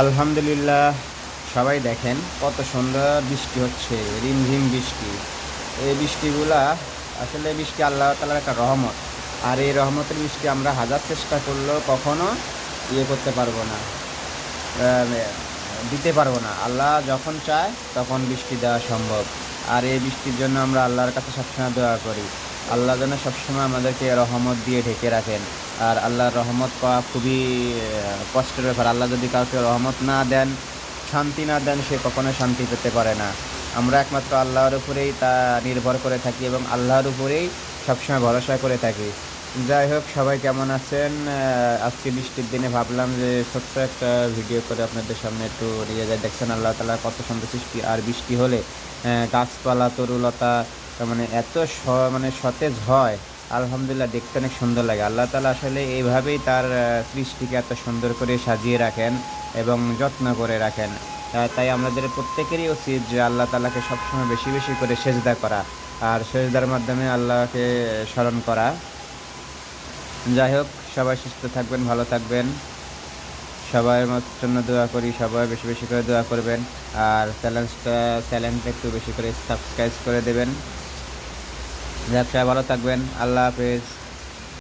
আলহামদুলিল্লাহ। সবাই দেখেন কত সুন্দর বৃষ্টি হচ্ছে, রিমঝিম বৃষ্টি। এই বৃষ্টিগুলা আসলে বৃষ্টি আল্লাহ তাআলার একটা রহমত। আর এই রহমতের বৃষ্টি আমরা হাজার চেষ্টা করলেও কখনো করতে পারবো না, আহ, দিতে পারবো না। আল্লাহ যখন চায় তখন বৃষ্টি দেওয়া সম্ভব। আর এই বৃষ্টির জন্য আমরা আল্লাহর কাছে সবসময় দোয়া করি, আল্লাহ যেন সবসময় আমাদেরকে রহমত দিয়ে ঢেকে রাখেন। আর আল্লাহর রহমত পাওয়া খুবই কষ্টের ব্যাপার। আল্লাহ যদি কাউকে রহমত না দেন, শান্তি না দেন, সে কখনো শান্তি পেতে পারে না। আমরা একমাত্র আল্লাহর উপরেই তা নির্ভর করে থাকি এবং আল্লাহর উপরেই সবসময় ভরসা করে থাকি। যাই হোক, সবাই কেমন আছেন? আজকে বৃষ্টির দিনে ভাবলাম যে ছোট্ট একটা ভিডিও করে আপনাদের সামনে একটু নিয়ে যাই। দেখছেন আল্লাহ তাআলা কত সুন্দর সৃষ্টি। আর বৃষ্টি হলে গাছপালা তরুলতা মানে এত মানে সতেজ হয়। আলহামদুলিল্লাহ, দেখতে অনেক সুন্দর লাগে। আল্লাহ তাআলা আসলে এইভাবেই তার সৃষ্টিকে এত সুন্দর করে সাজিয়ে রাখেন এবং যত্ন করে রাখেন। তাই আমাদের প্রত্যেকেরই উচিত যে আল্লাহ তাআলাকে সবসময় বেশি বেশি করে সেজদা করা, আর সেজদার মাধ্যমে আল্লাহকে স্মরণ করা। যাই হোক, সবাই সুস্থ থাকবেন, ভালো থাকবেন। সবার জন্য দোয়া করি, সবাই বেশি বেশি করে দোয়া করবেন। আর চ্যানেলটা একটু বেশি করে সাবস্ক্রাইব করে দেবেন। যাক, সবাই ভালো থাকবেন। আল্লাহ হাফেজ।